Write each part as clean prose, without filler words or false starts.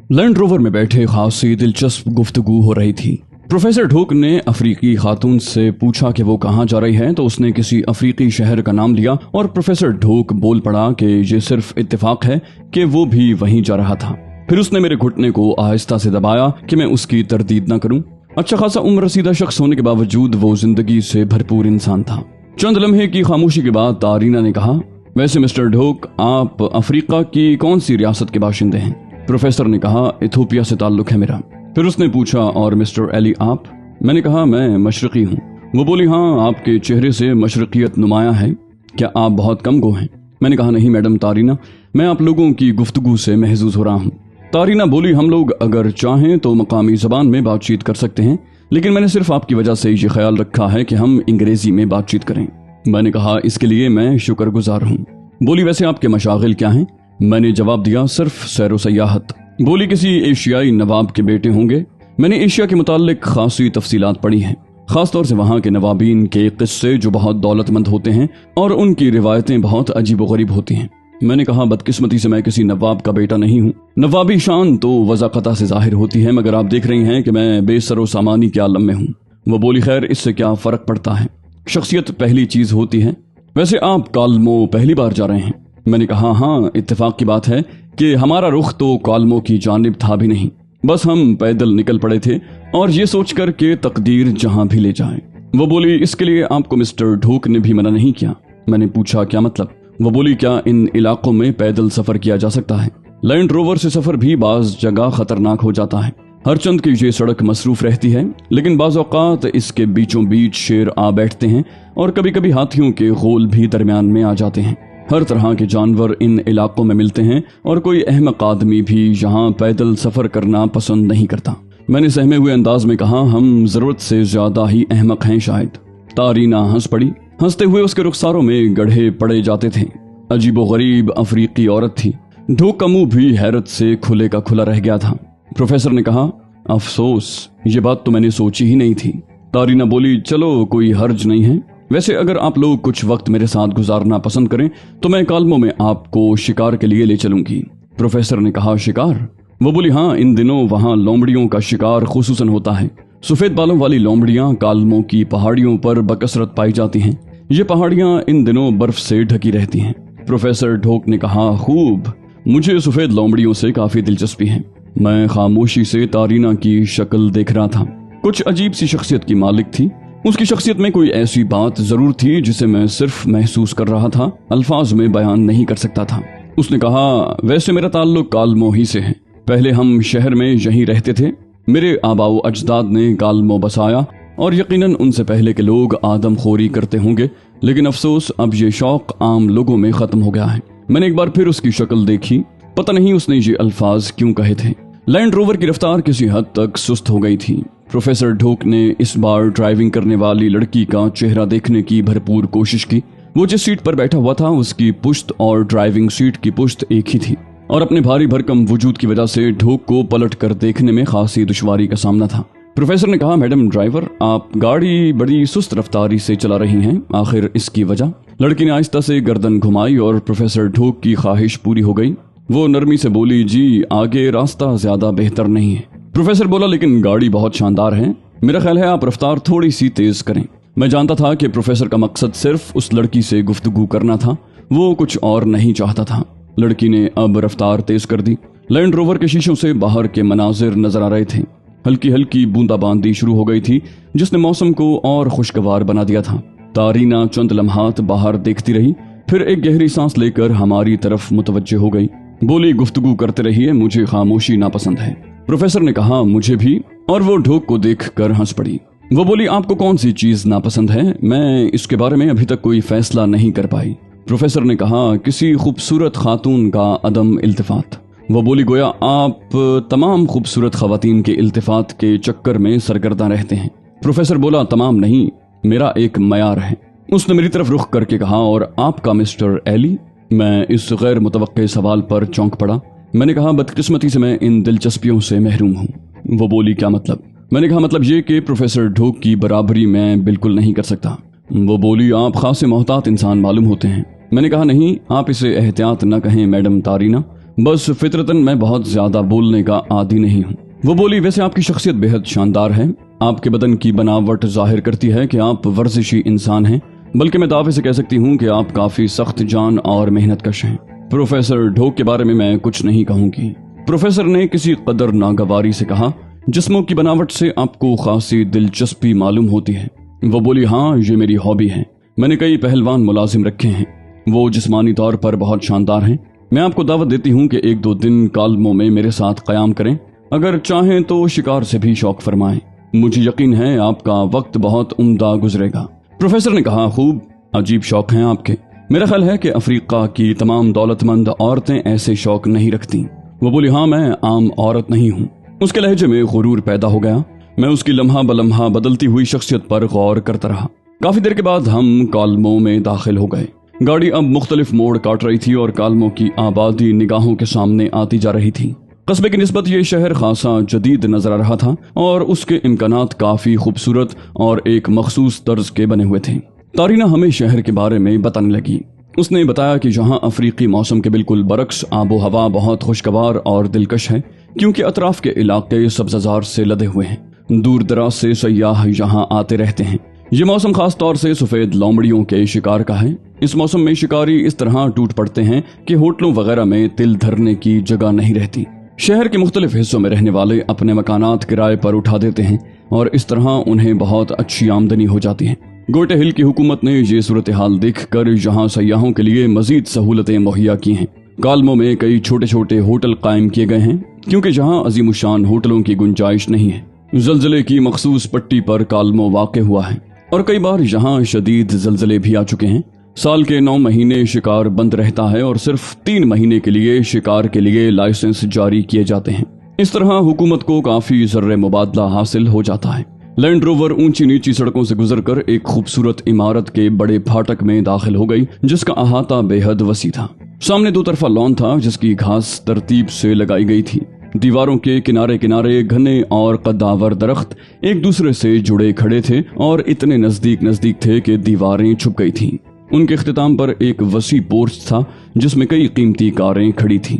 Land rover में बैठे खासी दिलचस्प गुफ्तगू हो रही थी। प्रोफेसर ढोक ने अफ्रीकी खातून से पूछा कि वो कहाँ जा रही है, तो उसने किसी अफ्रीकी शहर का नाम लिया और प्रोफेसर ढोक बोल पड़ा कि ये सिर्फ इत्तेफाक है कि वो भी वहीं जा रहा था। फिर उसने मेरे घुटने को आहिस्ता से दबाया कि मैं उसकी तरदीद न करूं। अच्छा खासा उम्र रसीदा शख्स होने के बावजूद वो जिंदगी से भरपूर इंसान था। चंद लम्हे की खामोशी के बाद तारीना ने कहा, वैसे मिस्टर ढोक, आप अफ्रीका की कौन सी रियासत के बाशिंदे हैं? प्रोफेसर ने कहा, इथोपिया से ताल्लुक है मेरा। फिर उसने पूछा, और मिस्टर एली आप? मैंने कहा, मैं मशरकी हूँ। वो बोली, हाँ, आपके चेहरे से मशरकियत नुमाया है, क्या आप बहुत कम गो हैं? मैंने कहा, नहीं मैडम तारीना, मैं आप लोगों की गुफ्तगू से महजूज हो रहा हूँ। तारीना बोली, हम लोग अगर चाहें तो मकामी जबान में बातचीत कर सकते हैं, लेकिन मैंने सिर्फ आपकी वजह से ये ख्याल रखा है कि हम अंग्रेजी में बातचीत करें। मैंने कहा, इसके लिए मैं शुक्रगुजार हूँ। बोली, वैसे आपके मशागिल क्या हैं? मैंने जवाब दिया, सिर्फ सैर व सयाहत। बोली, किसी एशियाई नवाब के बेटे होंगे? मैंने एशिया के मुताल्लिक खासी तफसीलात पढ़ी हैं, खासतौर से वहाँ के नवाबीन के किस्से जो बहुत दौलतमंद होते हैं और उनकी रिवायतें बहुत अजीब व गरीब होती हैं। मैंने कहा, बदकिस्मती से मैं किसी नवाब का बेटा नहीं हूँ। नवाबी शान तो वज़ाक़ता से जाहिर होती है, मगर आप देख रही हैं कि मैं बेसरो सामानी के आलम में हूँ। वो बोली, खैर इससे क्या फ़र्क पड़ता है, शख्सियत पहली चीज़ होती है। वैसे आप कालमो पहली बार जा रहे हैं? मैंने कहा, हाँ, इत्तेफाक की बात है कि हमारा रुख तो कालमो की जानिब था भी नहीं, बस हम पैदल निकल पड़े थे और ये सोच कर के तकदीर जहाँ भी ले जाए। वो बोली, इसके लिए आपको मिस्टर ढोक ने भी मना नहीं किया? मैंने पूछा, क्या मतलब? वो बोली, क्या इन इलाकों में पैदल सफर किया जा सकता है? लैंड रोवर से सफर भी बाज जगह खतरनाक हो जाता है। हर चंद की ये सड़क मसरूफ रहती है, लेकिन बाज़ औक़ात इसके बीचों बीच शेर आ बैठते हैं और कभी कभी हाथियों के गोल भी दरमियान में आ जाते हैं। हर तरह के जानवर इन इलाकों में मिलते हैं और कोई अहमक आदमी भी यहाँ पैदल सफर करना पसंद नहीं करता। मैंने सहमे हुए अंदाज में कहा, हम जरूरत से ज्यादा ही अहमक हैं शायद। तारीना हंस पड़ी। हंसते हुए उसके रुखसारों में गढ़े पड़े जाते थे। अजीबो गरीब अफ्रीकी औरत थी। ढोक का मुंह भी हैरत से खुले का खुला रह गया था। प्रोफेसर ने कहा, अफसोस, ये बात तो मैंने सोची ही नहीं थी। तारीना बोली, चलो कोई हर्ज नहीं है। वैसे अगर आप लोग कुछ वक्त मेरे साथ गुजारना पसंद करें तो मैं कालमो में आपको शिकार के लिए ले चलूंगी। प्रोफेसर ने कहा, शिकार? वो बोली, हाँ, इन दिनों वहाँ लोमड़ियों का शिकार खुसूसन होता है। सफेद बालों वाली लोमड़ियाँ कालमो की पहाड़ियों पर बकसरत पाई जाती हैं। ये पहाड़ियाँ इन दिनों बर्फ से ढकी रहती हैं। प्रोफेसर ढोक ने कहा, खूब, मुझे सफेद लोमड़ियों से काफी दिलचस्पी है। मैं खामोशी से तारीना की शक्ल देख रहा था। कुछ अजीब सी शख्सियत की मालिक थी। उसकी शख्सियत में कोई ऐसी बात जरूर थी जिसे मैं सिर्फ महसूस कर रहा था, अल्फाज में बयान नहीं कर सकता था। उसने कहा, वैसे मेरा ताल्लुक कालमो ही से है। पहले हम शहर में यहीं रहते थे। मेरे आबाओ अजदाद ने कालमो बसाया और यकीनन उनसे पहले के लोग आदमखोरी करते होंगे, लेकिन अफसोस अब ये शौक आम लोगों में खत्म हो गया है। मैंने एक बार फिर उसकी शक्ल देखी। पता नहीं उसने ये अल्फाज क्यों कहे थे। लैंड रोवर की रफ्तार किसी हद तक सुस्त हो गई थी। प्रोफेसर ढोक ने इस बार ड्राइविंग करने वाली लड़की का चेहरा देखने की भरपूर कोशिश की। वो जिस सीट पर बैठा हुआ था उसकी पुश्त और ड्राइविंग सीट की पुश्त एक ही थी और अपने भारी भरकम वजूद की वजह से ढोक को पलट कर देखने में खासी दुश्वारी का सामना था। प्रोफेसर ने कहा, मैडम ड्राइवर, आप गाड़ी बड़ी सुस्त रफ्तारी से चला रही हैं, आखिर इसकी वजह? लड़की ने आहिस्ता से गर्दन घुमाई और प्रोफेसर ढोक की ख्वाहिश पूरी हो गई। वो नरमी से बोली, जी आगे रास्ता ज्यादा बेहतर नहीं है। प्रोफेसर बोला, लेकिन गाड़ी बहुत शानदार है, मेरा ख्याल है आप रफ्तार थोड़ी सी तेज करें। मैं जानता था कि प्रोफेसर का मकसद सिर्फ उस लड़की से गुफ्तगू करना था, वो कुछ और नहीं चाहता था। लड़की ने अब रफ्तार तेज कर दी। लैंड रोवर के शीशों से बाहर के मनाजिर नजर आ रहे थे। हल्की हल्की बूंदाबांदी शुरू हो गई थी जिसने मौसम को और खुशगवार बना दिया था। तारीना चंद लम्हात बाहर देखती रही, फिर एक गहरी सांस लेकर हमारी तरफ मुतवज्जे हो गई। बोली, गुफ्तगू करते रहिए, मुझे खामोशी नापसंद है। प्रोफेसर ने कहा, मुझे भी, और वो ढोक को देखकर हंस पड़ी। वो बोली, आपको कौन सी चीज नापसंद है? मैं इसके बारे में अभी तक कोई फैसला नहीं कर पाई। प्रोफेसर ने कहा, किसी खूबसूरत खातून का अदम इल्तिफात। वो बोली, गोया आप तमाम खूबसूरत खवातीन के इल्तिफात के चक्कर में सरगर्दा रहते हैं। प्रोफेसर बोला, तमाम नहीं, मेरा एक मयार है। उसने मेरी तरफ रुख करके कहा, और आपका मिस्टर एली? मैं इस गैर मुतवक्के सवाल पर चौंक पड़ा। मैंने कहा, बदकिस्मती से मैं इन दिलचस्पियों से महरूम हूँ। वो बोली, क्या मतलब? मैंने कहा, मतलब ये कि प्रोफेसर ढोक की बराबरी मैं बिल्कुल नहीं कर सकता। वो बोली, आप खासे मोहतात इंसान मालूम होते हैं। मैंने कहा, नहीं, आप इसे एहतियात न कहें मैडम तारीना, बस फितरतन मैं बहुत ज्यादा बोलने का आदी नहीं हूँ। वो बोली, वैसे आपकी शख्सियत बेहद शानदार है। आपके बदन की बनावट जाहिर करती है कि आप वर्जिशी इंसान हैं, बल्कि मैं दावे से कह सकती हूँ कि आप काफी सख्त जान और मेहनत कश हैं। प्रोफेसर ढोक के बारे में मैं कुछ नहीं कहूंगी। प्रोफेसर ने किसी कदर नागवारी से कहा, जिस्मों की बनावट से आपको खासी दिलचस्पी मालूम होती है। वो बोली, हाँ, ये मेरी हॉबी है। मैंने कई पहलवान मुलाजिम रखे हैं, वो जिस्मानी तौर पर बहुत शानदार हैं। मैं आपको दावत देती हूँ कि 1-2 दिन कालमों में मेरे साथ कयाम करें। अगर चाहें तो शिकार से भी शौक फरमाएं। मुझे यकीन है आपका वक्त बहुत उम्दा गुजरेगा। प्रोफेसर ने कहा, खूब अजीब शौक हैं आपके। मेरा ख्याल है कि अफ्रीका की तमाम दौलतमंद औरतें ऐसे शौक नहीं रखती। वो बोली, हाँ, मैं आम औरत नहीं हूँ। उसके लहजे में गुरूर पैदा हो गया। मैं उसकी लम्हा बलम्हा बदलती हुई शख्सियत पर गौर करता रहा। काफी देर के बाद हम कालमों में दाखिल हो गए। गाड़ी अब मुख्तलिफ मोड़ काट रही थी और कालमों की आबादी निगाहों के सामने आती जा रही थी। कस्बे की निस्बत ये शहर खासा जदीद नजर आ रहा था और उसके इम्कानात काफी खूबसूरत और एक मखसूस तर्ज के बने हुए थे। तारीना हमें शहर के बारे में बताने लगी। उसने बताया कि यहाँ अफ्रीकी मौसम के बिल्कुल बरक्स आबो हवा बहुत खुशगवार और दिलकश है, क्योंकि अतराफ के इलाके सब्ज़ार से लदे हुए हैं। दूर दराज से सयाह यहाँ आते रहते हैं। ये मौसम खास तौर से सफेद लोमड़ियों के शिकार का है। इस मौसम में शिकारी इस तरह टूट पड़ते हैं कि होटलों वगैरह में तिल धरने की जगह नहीं रहती। शहर के मुख्तलिफ हिस्सों में रहने वाले अपने मकानात किराए पर उठा देते हैं और इस तरह उन्हें बहुत अच्छी आमदनी हो जाती है। गोटे हिल की हुकूमत ने ये सूरत हाल देख कर यहाँ सयाहों के लिए मजीद सहूलतें मुहैया की हैं। कालमों में कई छोटे छोटे होटल कायम किए गए हैं, क्योंकि जहाँ अजीमुशान होटलों की गुंजाइश नहीं है। जलजले की मखसूस पट्टी पर कालमो वाक़ हुआ है और कई बार यहाँ शदीद जलजले भी आ चुके हैं। साल के 9 महीने शिकार बंद रहता है और सिर्फ 3 महीने के लिए शिकार के लिए लाइसेंस जारी किए जाते हैं। इस तरह हुकूमत को काफी ज़र्रे मुबादला हासिल हो जाता है। लैंड रोवर ऊंची नीची सड़कों से गुजरकर एक खूबसूरत इमारत के बड़े फाटक में दाखिल हो गई, जिसका अहाता बेहद वसी था। सामने 2 तरफा लॉन था, जिसकी घास तरतीब से लगाई गई थी। दीवारों के किनारे किनारे घने और कद्दावर दरख्त एक दूसरे से जुड़े खड़े थे और इतने नजदीक नजदीक थे कि दीवारें छुप गई थीं। उनके इख्तिताम पर एक वसी पोर्च था, जिसमें कई कीमती कारें खड़ी थीं।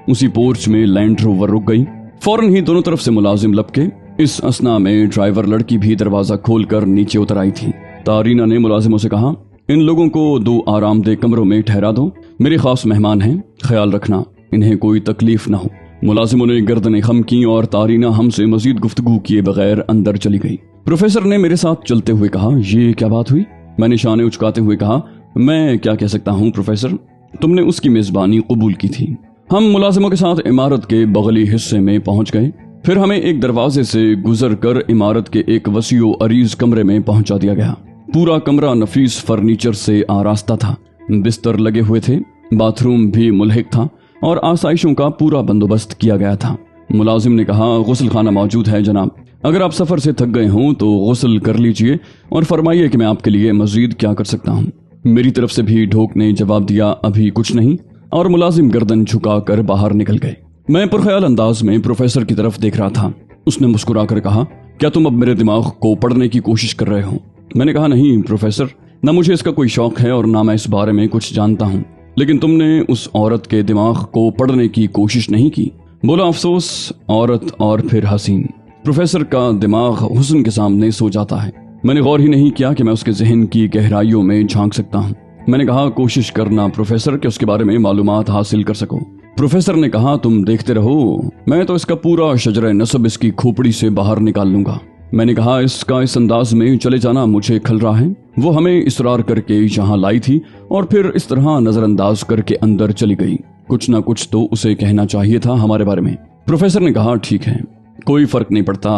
उसी पोर्च में लैंड रोवर रुक गई। फौरन ही दोनों तरफ से मुलाजिम लपके। इस असना में ड्राइवर लड़की भी दरवाजा खोलकर नीचे उतर आई थी। तारीना ने मुलाजिमों से कहा, इन लोगों को 2 आरामदेह कमरों में ठहरा दो। मेरे खास मेहमान हैं, ख्याल रखना इन्हें कोई तकलीफ न हो। मुलाजिमों ने गर्दनें खम की और तारीना हमसे मजीद गुफ्तगू किए बगैर अंदर चली गई। प्रोफेसर ने मेरे साथ चलते हुए कहा, ये क्या बात हुई? मैंने शाने उचकाते हुए कहा, मैं क्या कह सकता हूँ प्रोफेसर, तुमने उसकी मेजबानी कबूल की थी। हम मुलाजिमों के साथ इमारत के बगली हिस्से में पहुंच गए। फिर हमें एक दरवाजे से गुजर कर इमारत के एक वसीओ अरीज कमरे में पहुंचा दिया गया। पूरा कमरा नफीस फर्नीचर से आरास्ता था। बिस्तर लगे हुए थे, बाथरूम भी मुल्हिक था और आसाइशों का पूरा बंदोबस्त किया गया था। मुलाजिम ने कहा, गुस्ल खाना मौजूद है जनाब। अगर आप सफर से थक गए हों तो गुस्ल कर लीजिए और फरमाइए कि मैं आपके लिए मजीद क्या कर सकता हूँ। मेरी तरफ से भी ढोक ने जवाब दिया, अभी कुछ नहीं, और मुलाजिम गर्दन झुका कर बाहर निकल गए। मैं पुरख्याल अंदाज में प्रोफेसर की तरफ देख रहा था। उसने मुस्कुराकर कहा, क्या तुम अब मेरे दिमाग को पढ़ने की कोशिश कर रहे हो? मैंने कहा, नहीं प्रोफेसर, न मुझे इसका कोई शौक है और ना मैं इस बारे में कुछ जानता हूँ, लेकिन तुमने उस औरत के दिमाग को पढ़ने की कोशिश नहीं की। बोला, अफसोस, औरत और फिर हसीन। प्रोफेसर का दिमाग हुस्न के सामने सो जाता है। मैंने गौर ही नहीं किया कि मैं उसके जहन की गहराइयों में झांक सकता हूँ। मैंने कहा, कोशिश करना प्रोफेसर कि उसके बारे में मालूमात हासिल कर सको। प्रोफेसर ने कहा, तुम देखते रहो, मैं तो इसका पूरा शजर नसब इसकी खोपड़ी से बाहर निकाल लूंगा। मैंने कहा, इसका इस अंदाज में चले जाना मुझे खल रहा है। वो हमें इसरार करके यहाँ लाई थी और फिर इस तरह नजरअंदाज करके अंदर चली गई। कुछ ना कुछ तो उसे कहना चाहिए था हमारे बारे में। प्रोफेसर ने कहा, ठीक है, कोई फर्क नहीं पड़ता।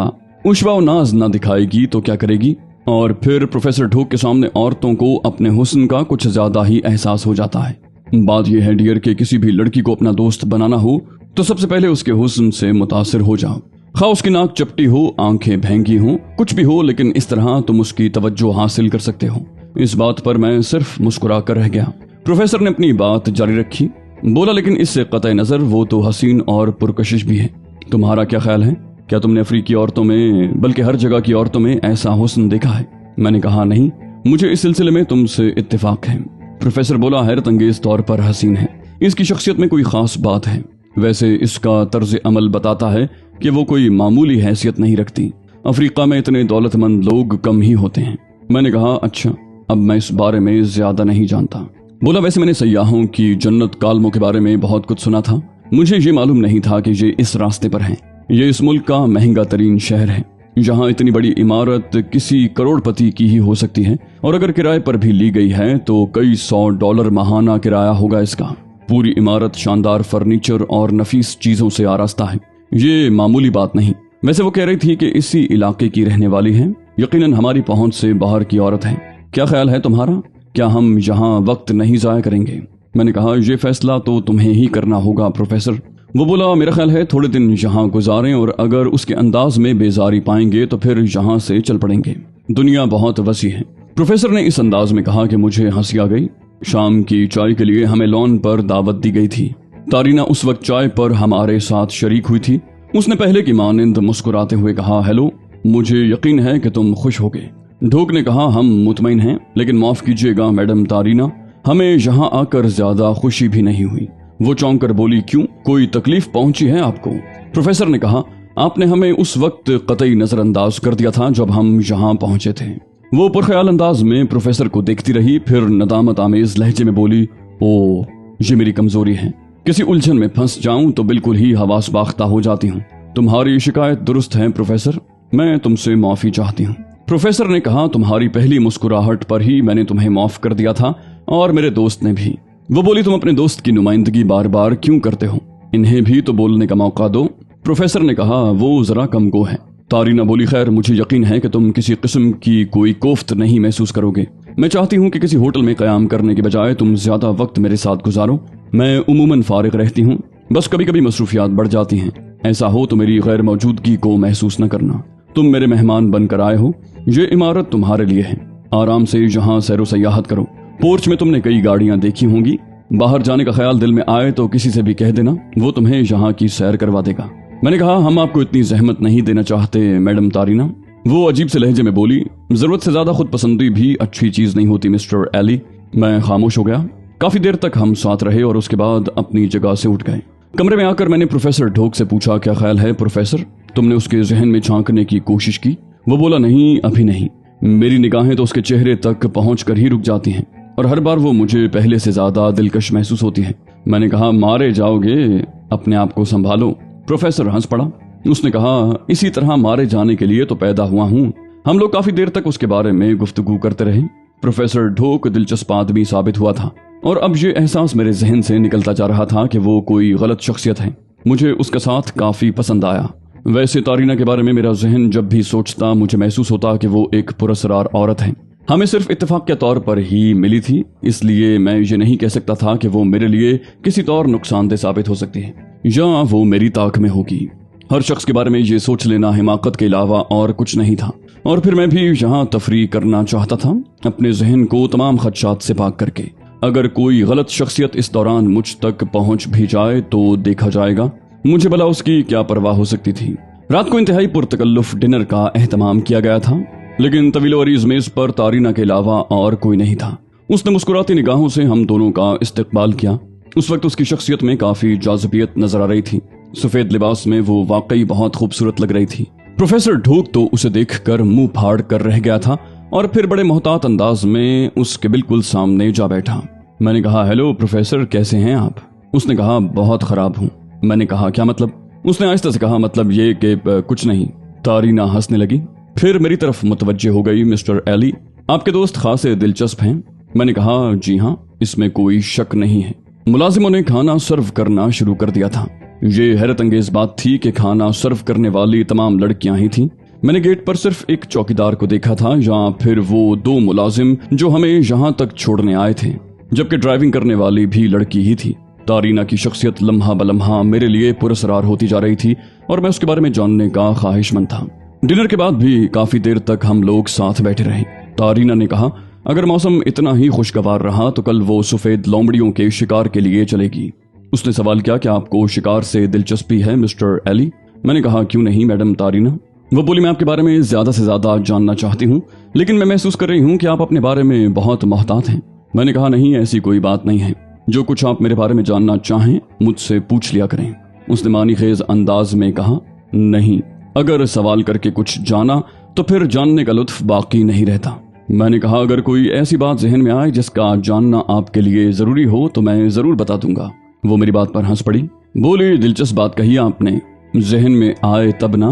उशवा व नाज ना दिखाएगी तो क्या करेगी? और फिर प्रोफेसर ढोक के सामने औरतों को अपने हुस्न का कुछ ज्यादा ही एहसास हो जाता है। बात यह है डियर कि किसी भी लड़की को अपना दोस्त बनाना हो तो सबसे पहले उसके हुस्न से मुतासिर हो जाओ। खा उसकी नाक चपटी हो, आंखें भैंगी हो, कुछ भी हो, लेकिन इस तरह तुम उसकी तवज्जो हासिल कर सकते हो। इस बात पर मैं सिर्फ मुस्कुरा कर रह गया। प्रोफेसर ने अपनी बात जारी रखी। बोला, लेकिन इससे कतई नजर वो तो हसीन और पुरकशिश भी है। तुम्हारा क्या ख्याल है? क्या तुमने अफ्रीकी औरतों में, बल्कि हर जगह की औरतों में ऐसा हुस्न देखा है? मैंने कहा, नहीं, मुझे इस सिलसिले में तुमसे इत्तेफाक है। प्रोफेसर बोला, हैरत अंगेज तौर पर हसीन है। इसकी शख्सियत में कोई खास बात है। वैसे इसका तर्ज अमल बताता है कि वो कोई मामूली हैसियत नहीं रखती। अफ्रीका में इतने दौलतमंद लोग कम ही होते हैं। मैंने कहा अच्छा, अब मैं इस बारे में ज्यादा नहीं जानता। बोला वैसे मैंने सयाहों की जन्नत कालमों के बारे में बहुत कुछ सुना था। मुझे ये मालूम नहीं था कि ये इस रास्ते पर हैं। ये इस मुल्क का महंगा तरीन शहर है। यहाँ इतनी बड़ी इमारत किसी करोड़पति की ही हो सकती है, और अगर किराए पर भी ली गई है तो कई $100 माहाना किराया होगा इसका। पूरी इमारत शानदार फर्नीचर और नफीस चीजों से आरास्ता है। ये मामूली बात नहीं। वैसे वो कह रही थी कि इसी इलाके की रहने वाली है, यकीनन हमारी पहुंच से बाहर की औरत है। क्या ख्याल है तुम्हारा? क्या हम यहाँ वक्त नहीं जाया करेंगे? मैंने कहा ये फैसला तो तुम्हें ही करना होगा प्रोफेसर। वो बोला मेरा ख्याल है थोड़े दिन यहाँ गुजारें, और अगर उसके अंदाज में बेजारी पाएंगे तो फिर यहाँ से चल पड़ेंगे। दुनिया बहुत वसी है। प्रोफेसर ने इस अंदाज में कहा कि मुझे हंसी आ गई। शाम की चाय के लिए हमें लॉन पर दावत दी गई थी। तारीना उस वक्त चाय पर हमारे साथ शरीक हुई थी। उसने पहले की मानिंद मुस्कुराते हुए कहा, हेलो, मुझे यकीन है कि तुम खुश होगे। ढोक ने कहा, हम मुतमईन हैं, लेकिन माफ कीजिएगा मैडम तारीना, हमें यहाँ आकर ज्यादा खुशी भी नहीं हुई। वो चौंक कर बोली, क्यों, कोई तकलीफ पहुंची है आपको? प्रोफेसर ने कहा, आपने हमें उस वक्त कतई नजरअंदाज कर दिया था जब हम यहाँ पहुंचे थे। वो पुरख्याल अंदाज में प्रोफेसर को देखती रही, फिर नदामत आमेज लहजे में बोली, ओ ये मेरी कमजोरी है। किसी उलझन में फंस जाऊं तो बिल्कुल ही हवास बाख्ता हो जाती हूँ। तुम्हारी शिकायत दुरुस्त है प्रोफेसर, मैं तुमसे माफी चाहती हूँ। प्रोफेसर ने कहा, तुम्हारी पहली मुस्कुराहट पर ही मैंने तुम्हें माफ कर दिया था, और मेरे दोस्त ने भी। वो बोली, तुम अपने दोस्त की नुमाइंदगी बार बार क्यों करते हो? इन्हें भी तो बोलने का मौका दो। प्रोफेसर ने कहा, वो जरा कम गो है। तारीना बोली, खैर मुझे यकीन है कि तुम किसी किस्म की कोई कोफ्त नहीं महसूस करोगे। मैं चाहती हूँ कि किसी होटल में कयाम करने के बजाय तुम ज्यादा वक्त मेरे साथ गुजारो। मैं उमूमन फारिग रहती हूँ, बस कभी कभी मसरूफियात बढ़ जाती हैं। ऐसा हो तो मेरी गैर मौजूदगी को महसूस न करना। तुम मेरे मेहमान बनकर आए हो, ये इमारत तुम्हारे लिए है। आराम से यहाँ सैरो सयाहत करो। पोर्च में तुमने कई गाड़ियां देखी होंगी। बाहर जाने का ख्याल दिल में आए तो किसी से भी कह देना, वो तुम्हें यहाँ की सैर करवा देगा। मैंने कहा, हम आपको इतनी जहमत नहीं देना चाहते मैडम तारीना। वो अजीब से लहजे में बोली, जरूरत से ज्यादा खुद पसंदी भी अच्छी चीज नहीं होती मिस्टर एली। मैं खामोश हो गया। काफी देर तक हम साथ रहे और उसके बाद अपनी जगह से उठ गए। कमरे में आकर मैंने प्रोफेसर ढोक से पूछा, क्या ख्याल है प्रोफेसर, तुमने उसके जहन में झांकने की कोशिश की? वो बोला, नहीं, अभी नहीं। मेरी निगाहें तो उसके चेहरे तक पहुंच कर ही रुक जाती हैं, और हर बार वो मुझे पहले से ज्यादा दिलकश महसूस होती है। मैंने कहा, मारे जाओगे, अपने आप को संभालो। प्रोफेसर हंस पड़ा। उसने कहा, इसी तरह मारे जाने के लिए तो पैदा हुआ हूँ। हम लोग काफी देर तक उसके बारे में गुफ्तगू करते रहे। प्रोफेसर ढोक दिलचस्प आदमी साबित हुआ था, और अब ये एहसास मेरे जहन से निकलता जा रहा था कि वो कोई गलत शख्सियत है। मुझे उसका साथ काफी पसंद आया। वैसे तारीना के बारे में मेरा जहन जब भी सोचता मुझे महसूस होता कि वो एक पुरस्कार औरत है। हमें सिर्फ इत्तेफाक के तौर पर ही मिली थी, इसलिए मैं ये नहीं कह सकता था कि वो मेरे लिए किसी तौर नुकसानदेह साबित हो सकती है, या वो मेरी ताक में होगी। हर शख्स के बारे में ये सोच लेना हिमाकत के अलावा और कुछ नहीं था। और फिर मैं भी यहाँ तफरीह करना चाहता था, अपने जहन को तमाम खदशात से पाक करके। अगर कोई गलत शख्सियत इस दौरान मुझ तक पहुंच भी जाए तो देखा जाएगा, मुझे भला उसकी क्या परवाह हो सकती थी। रात को इंतहाई पुरतकल्लुफ डिनर का एहतमाम किया गया था, लेकिन तवीलो अरीज मेज पर तारीना के अलावा और कोई नहीं था। उसने मुस्कुराती निगाहों से हम दोनों का इस्तकबाल किया। उस वक्त उसकी शख्सियत में काफी जाज़िबियत नजर आ रही थी। सफेद लिबास में वो वाकई बहुत खूबसूरत लग रही थी। प्रोफेसर ढोक तो उसे देखकर मुंह फाड़ कर रह गया था, और फिर बड़े मोहतात अंदाज में उसके बिल्कुल सामने जा बैठा। मैंने कहा, हेलो प्रोफेसर, कैसे हैं आप? उसने कहा, बहुत खराब हूँ। मैंने कहा, क्या मतलब? उसने आहिस्ता से कहा, मतलब ये कि कुछ नहीं। तारीना हंसने लगी, फिर मेरी तरफ मुतवज्जे हो गई। मिस्टर एली, आपके दोस्त खासे दिलचस्प हैं। मैंने कहा, जी हाँ, इसमें कोई शक नहीं है। मुलाजिमों ने खाना सर्व करना शुरू कर दिया था। ये हैरत अंगेज बात थी कि खाना सर्व करने वाली तमाम लड़कियां ही थीं। मैंने गेट पर सिर्फ एक चौकीदार को देखा था, या फिर वो 2 मुलाजिम जो हमें यहाँ तक छोड़ने आए थे, जबकि ड्राइविंग करने वाली भी लड़की ही थी। तारीना की शख्सियत लम्हा बलम्हा मेरे लिए पुरस्कार होती जा रही थी, और मैं उसके बारे में जानने का ख्वाहिशमंद था। डिनर के बाद भी काफी देर तक हम लोग साथ बैठे रहे। तारीना ने कहा, अगर मौसम इतना ही खुशगवार रहा तो कल वो सफेद लोमड़ियों के शिकार के लिए चलेगी। उसने सवाल किया, क्या आपको शिकार से दिलचस्पी है मिस्टर एली? मैंने कहा, क्यों नहीं मैडम तारीना। वो बोली, मैं आपके बारे में ज्यादा से ज्यादा जानना चाहती हूँ, लेकिन मैं महसूस कर रही हूँ कि आप अपने बारे में बहुत मोहतात हैं। मैंने कहा, नहीं, ऐसी कोई बात नहीं है। जो कुछ आप मेरे बारे में जानना चाहें मुझसे पूछ लिया करें। उसने मानी खेज अंदाज में कहा, नहीं, अगर सवाल करके कुछ जाना तो फिर जानने का लुत्फ बाकी नहीं रहता। मैंने कहा, अगर कोई ऐसी बात जहन में आए जिसका जानना आपके लिए जरूरी हो तो मैं जरूर बता दूंगा। वो मेरी बात पर हंस पड़ी, बोली, दिलचस्प बात कही आपने, जहन में आए तब ना,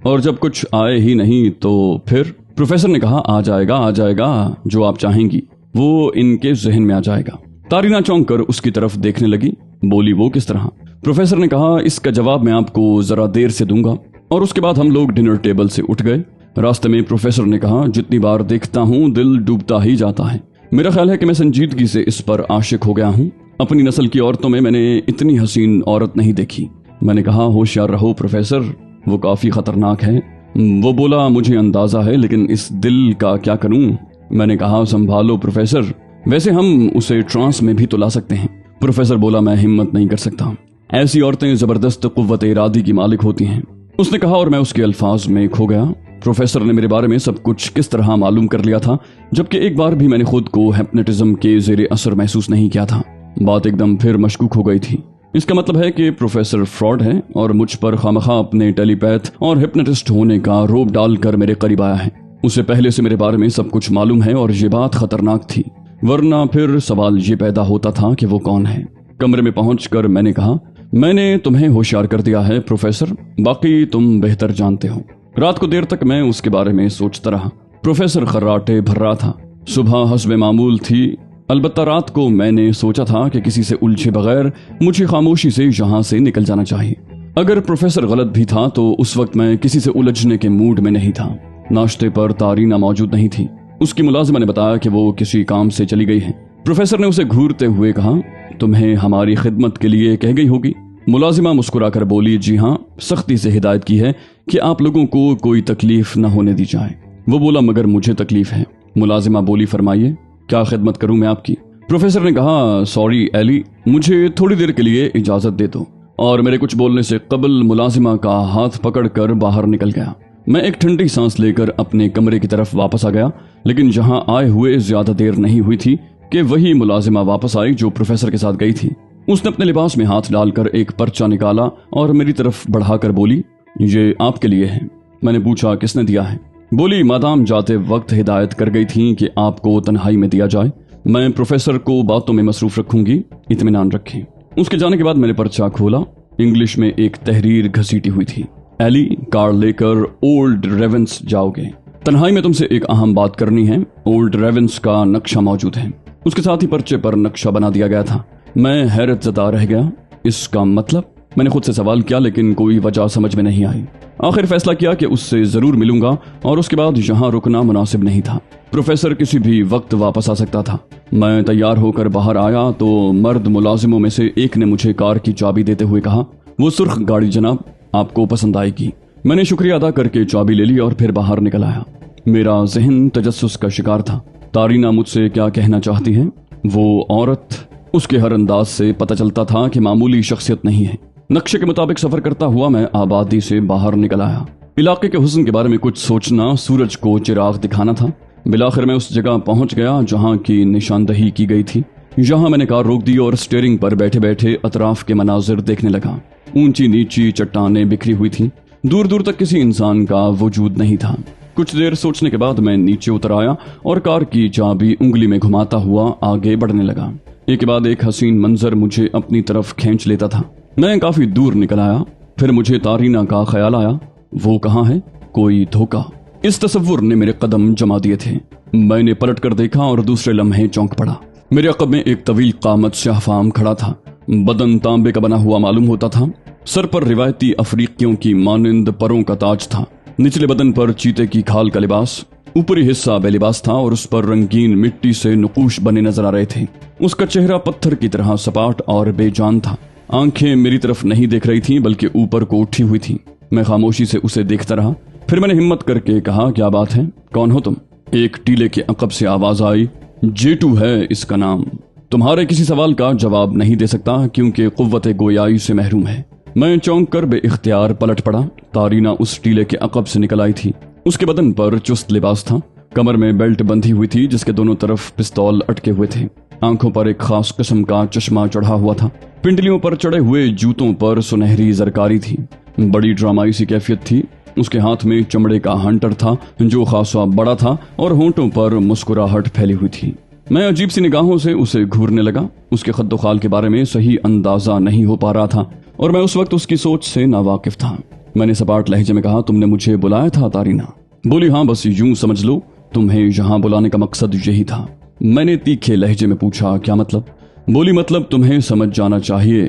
और जब कुछ आए ही नहीं तो फिर? प्रोफेसर ने कहा, आ जाएगा, जो आप चाहेंगी वो इनके जहन में आ जाएगा। तारीना चौंक कर उसकी तरफ देखने लगी, बोली, वो किस तरह? प्रोफेसर ने कहा, इसका जवाब मैं आपको जरा देर से दूंगा। और उसके बाद हम लोग डिनर टेबल से उठ गए। रास्ते में प्रोफेसर ने कहा, जितनी बार देखता हूँ दिल डूबता ही जाता है। मेरा ख्याल है कि मैं संजीदगी से इस पर आशिक हो गया हूँ। अपनी नस्ल की औरतों में मैंने इतनी हसीन औरत नहीं देखी। मैंने कहा, होशियार रहो प्रोफेसर, वो काफी खतरनाक है। वो बोला, मुझे अंदाजा है, लेकिन इस दिल का क्या करूं? मैंने कहा, संभालो प्रोफेसर, वैसे हम उसे ट्रांस में भी तो ला सकते हैं। प्रोफेसर बोला, मैं हिम्मत नहीं कर सकता, ऐसी औरतें जबरदस्त कुव्वत इरादी की मालिक होती हैं। उसने कहा और मैं उसके अल्फाज में खो गया। प्रोफेसर ने मेरे बारे में सब कुछ किस तरह मालूम कर लिया था, जबकि एक बार भी मैंने खुद को हिप्नोटिज्म के जेरे असर महसूस नहीं किया था। बात एकदम फिर मशकूक हो गई थी। इसका मतलब है कि प्रोफेसर फ्रॉड है और मुझ पर खामखा अपने टेलीपैथ और हिप्नोटिस्ट होने का रोब डालकर मेरे करीब आया है। उसे पहले से मेरे बारे में सब कुछ मालूम है और ये बात खतरनाक थी, वरना फिर सवाल ये पैदा होता था कि वो कौन है। कमरे में पहुंचकर मैंने कहा, मैंने तुम्हें होशियार कर दिया है प्रोफेसर, बाकी तुम बेहतर जानते हो। रात को देर तक मैं उसके बारे में सोचता रहा। प्रोफेसर खर्राटे भर रहा था। सुबह हस्बे मामूल थी, अलबत्ता रात को मैंने सोचा था कि किसी से उलझे बगैर मुझे खामोशी से यहाँ से निकल जाना चाहिए। अगर प्रोफेसर गलत भी था तो उस वक्त मैं किसी से उलझने के मूड में नहीं था। नाश्ते पर तारीना मौजूद नहीं थी। उसकी मुलाजिमा ने बताया कि वो किसी काम से चली गई है। प्रोफेसर ने उसे घूरते हुए कहा, तुम्हें हमारी खिदमत के लिए कह गई होगी। मुलाजिमा मुस्कुराकर बोली, जी हाँ, सख्ती से हिदायत की है कि आप लोगों को कोई तकलीफ न होने दी जाए। वो बोला, मगर मुझे तकलीफ है। मुलाजिमा बोली, फरमाइए, क्या खिदमत करूं मैं आपकी? प्रोफेसर ने कहा, सॉरी एली, मुझे थोड़ी देर के लिए इजाजत दे दो। और मेरे कुछ बोलने से कबल मुलाजिमा का हाथ पकड़कर बाहर निकल गया। मैं एक ठंडी सांस लेकर अपने कमरे की तरफ वापस आ गया, लेकिन जहां आए हुए ज्यादा देर नहीं हुई थी कि वही मुलाजिमा वापस आई जो प्रोफेसर के साथ गई थी। उसने अपने लिबास में हाथ डालकर एक पर्चा निकाला और मेरी तरफ बढ़ाकर बोली, ये आपके लिए है। मैंने पूछा, किसने दिया है? बोली, मादाम जाते वक्त हिदायत कर गई थी कि आपको तन्हाई में दिया जाए। मैं प्रोफेसर को बातों में मसरूफ रखूंगी, इत्मीनान रखें। उसके जाने के बाद मैंने पर्चा खोला। इंग्लिश में एक तहरीर घसीटी हुई थी, एली, कार लेकर ओल्ड रेवेंस जाओगे। तन्हाई में तुमसे एक अहम बात करनी है। ओल्ड रेवेंस का नक्शा मौजूद है। उसके साथ ही पर्चे पर नक्शा बना दिया गया था। मैं हैरत ज़दा रह गया। इसका मतलब? मैंने खुद से सवाल किया, लेकिन कोई वजह समझ में नहीं आई। आखिर फैसला किया कि उससे जरूर मिलूंगा और उसके बाद यहाँ रुकना मुनासिब नहीं था। प्रोफेसर किसी भी वक्त वापस आ सकता था। मैं तैयार होकर बाहर आया तो मर्द मुलाजिमों में से एक ने मुझे कार की चाबी देते हुए कहा, वो सुर्ख गाड़ी जनाब, आपको पसंद आएगी। मैंने शुक्रिया अदा करके चाबी ले ली और फिर बाहर निकल आया। मेरा जहन तजस्सुस का शिकार था। तारीना मुझसे क्या कहना चाहती है? वो औरत, उसके हर अंदाज से पता चलता था कि मामूली शख्सियत नहीं है। नक्शे के मुताबिक सफर करता हुआ मैं आबादी से बाहर निकल आया। इलाके के हुस्न के बारे में कुछ सोचना सूरज को चिराग दिखाना था। बिलाखिर मैं उस जगह पहुंच गया जहां की निशानदही की गई थी। यहाँ मैंने कार रोक दी और स्टीयरिंग पर बैठे बैठे अतराफ के मनाजिर देखने लगा। ऊंची नीची चट्टानें बिखरी हुई थी। दूर दूर तक किसी इंसान का वजूद नहीं था। कुछ देर सोचने के बाद मैं नीचे उतर आया और कार की चाबी उंगली में घुमाता हुआ आगे बढ़ने लगा। एक के बाद एक हसीन मंजर मुझे अपनी तरफ खींच लेता था। मैं काफी दूर निकल आया। फिर मुझे तारीना का ख्याल आया। वो कहाँ है? कोई धोखा। इस तसव्वुर ने मेरे कदम जमा दिए थे। मैंने पलट कर देखा और दूसरे लम्हे चौंक पड़ा। मेरे अक़ब में एक तवील कामत शाहफाम खड़ा था। बदन तांबे का बना हुआ मालूम होता था। सर पर रिवायती अफ्रीकियों की मानिंद परों का ताज था। निचले बदन पर चीते की खाल का लिबास, ऊपरी हिस्सा बेलिबास था और उस पर रंगीन मिट्टी से नुकूश बने नजर आ रहे थे। उसका चेहरा पत्थर की तरह सपाट और बेजान था। आंखें मेरी तरफ नहीं देख रही थीं बल्कि ऊपर को उठी हुई थीं। मैं खामोशी से उसे देखता रहा। फिर मैंने हिम्मत करके कहा, क्या बात है? कौन हो तुम? एक टीले के अक़ब से आवाज आई, जेटू है इसका नाम। तुम्हारे किसी सवाल का जवाब नहीं दे सकता क्योंकि कुव्वत गोयाई से महरूम है। मैं चौंक कर बेइख्तियार पलट पड़ा। तारीना उस टीले के अक़ब से निकल आई थी। उसके बदन पर चुस्त लिबास था। कमर में बेल्ट बंधी हुई थी जिसके दोनों तरफ पिस्तौल अटके हुए थे। आंखों पर एक खास किस्म का चश्मा चढ़ा हुआ था। पिंडलियों पर चढ़े हुए जूतों पर सुनहरी जरकारी थी। बड़ी ड्रामाई सी कैफियत थी। उसके हाथ में चमड़े का हंटर था जो खासा बड़ा था और होंठों पर मुस्कुराहट फैली हुई थी। मैं अजीब सी निगाहों से उसे घूरने लगा। उसके खद्दोखाल के बारे में सही अंदाजा नहीं हो पा रहा था और मैं उस वक्त उसकी सोच से नावाकिफ था। मैंने सपाट लहजे में कहा, तुमने मुझे बुलाया था तारीना? बोली, हाँ, बस यूं समझ लो, तुम्हें यहाँ बुलाने का मकसद यही था। मैंने तीखे लहजे में पूछा, क्या मतलब? बोली, मतलब तुम्हें समझ जाना चाहिए,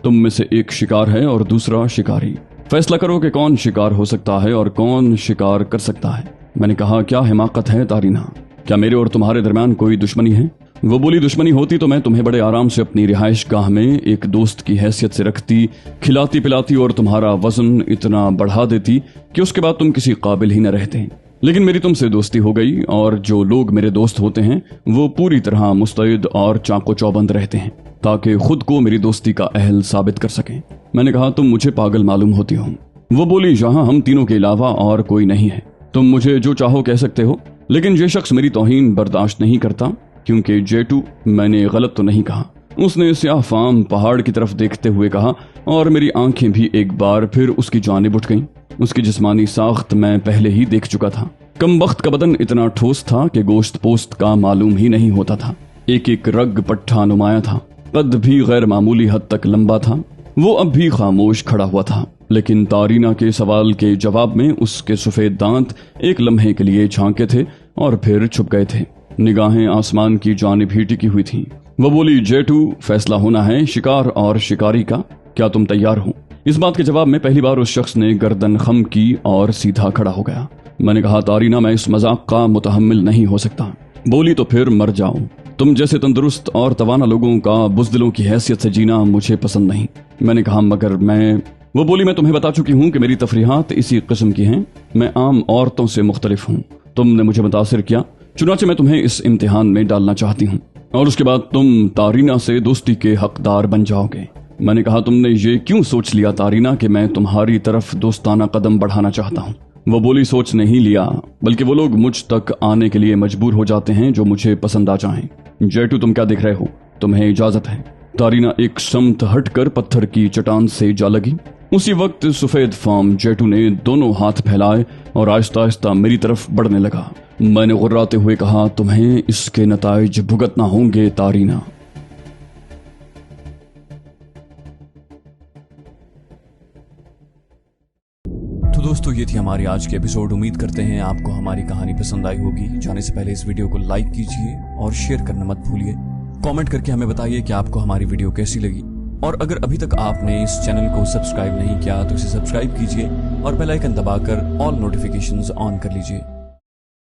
तुम में से एक शिकार है और दूसरा शिकारी। फैसला करो कि कौन शिकार हो सकता है और कौन शिकार कर सकता है। मैंने कहा, क्या हिमाकत है तारीना, क्या मेरे और तुम्हारे दरमियान कोई दुश्मनी है? वो बोली, दुश्मनी होती तो मैं तुम्हें बड़े आराम से अपनी रिहाइश गाह में एक दोस्त की हैसियत से रखती, खिलाती पिलाती और तुम्हारा वजन इतना बढ़ा देती कि उसके बाद तुम किसी काबिल ही न रहते। लेकिन मेरी तुमसे दोस्ती हो गई और जो लोग मेरे दोस्त होते हैं वो पूरी तरह मुस्तैद और चाको चौबंद रहते हैं ताकि खुद को मेरी दोस्ती का अहल साबित कर सकें। मैंने कहा, तुम मुझे पागल मालूम होती हो। वो बोली, यहाँ हम तीनों के अलावा और कोई नहीं है, तुम मुझे जो चाहो कह सकते हो, लेकिन ये शख्स मेरी तौहीन बर्दाश्त नहीं करता। क्योंकि जेटू, मैंने गलत तो नहीं कहा। उसने स्याह फाम पहाड़ की तरफ देखते हुए कहा और मेरी आंखें भी एक बार फिर उसकी जानिब उठ गईं। उसकी जिस्मानी साख्त मैं पहले ही देख चुका था। कमबख्त का बदन इतना ठोस था कि गोश्त पोस्त का मालूम ही नहीं होता था। एक एक रग पट्ठा नुमाया था। कद भी गैर मामूली हद तक लंबा था। वो अब भी खामोश खड़ा हुआ था, लेकिन तारीना के सवाल के जवाब में उसके सफेद दांत एक लम्हे के लिए झांके थे और फिर छुप गए थे। निगाहें आसमान की जानिब ही टिकी हुई थीं। वो बोली, जेटू, फैसला होना है शिकार और शिकारी का, क्या तुम तैयार हो? इस बात के जवाब में पहली बार उस शख्स ने गर्दन खम की और सीधा खड़ा हो गया। मैंने कहा, तारीना, मैं इस मजाक का मुतहम्मिल नहीं हो सकता। बोली, तो फिर मर जाओ। तुम जैसे तंदुरुस्त और तवाना लोगों का बुज़दिलों की हैसियत से जीना मुझे पसंद नहीं। मैंने कहा, मगर मैं... वो बोली, मैं तुम्हें बता चुकी हूँ कि मेरी तफरीहात इसी किस्म की हैं। मैं आम औरतों से मुख्तलिफ हूँ। तुमने मुझे मुतासिर किया, चुनाचे मैं तुम्हें इस इम्तिहान में डालना चाहती हूँ और उसके बाद तुम तारीना से दोस्ती के हकदार बन जाओगे। मैंने कहा, तुमने ये क्यों सोच लिया तारीना कि मैं तुम्हारी तरफ दोस्ताना कदम बढ़ाना चाहता हूँ? वो बोली, सोच नहीं लिया, बल्कि वो लोग मुझ तक आने के लिए मजबूर हो जाते हैं जो मुझे पसंद आ जाएं। जेटू, तुम क्या देख रहे हो? तुम्हें इजाजत है। तारीना एक समत हटकर पत्थर की चट्टान से जा लगी। उसी वक्त सफेद फार्म जेटू ने दोनों हाथ फैलाए और आहिस्ता आहिस्ता मेरी तरफ बढ़ने लगा। मैंने गुर्राते हुए कहा, तुम्हें इसके नताइज भुगतना होंगे तारीना। तो दोस्तों, ये थी हमारी आज की एपिसोड। उम्मीद करते हैं आपको हमारी कहानी पसंद आई होगी। जाने से पहले इस वीडियो को लाइक कीजिए और शेयर करना मत भूलिए। कमेंट करके हमें बताइए कि आपको हमारी वीडियो कैसी लगी। और अगर अभी तक आपने इस चैनल को सब्सक्राइब नहीं किया तो इसे सब्सक्राइब कीजिए और बेल आइकन दबाकर ऑल नोटिफिकेशंस ऑन कर लीजिए।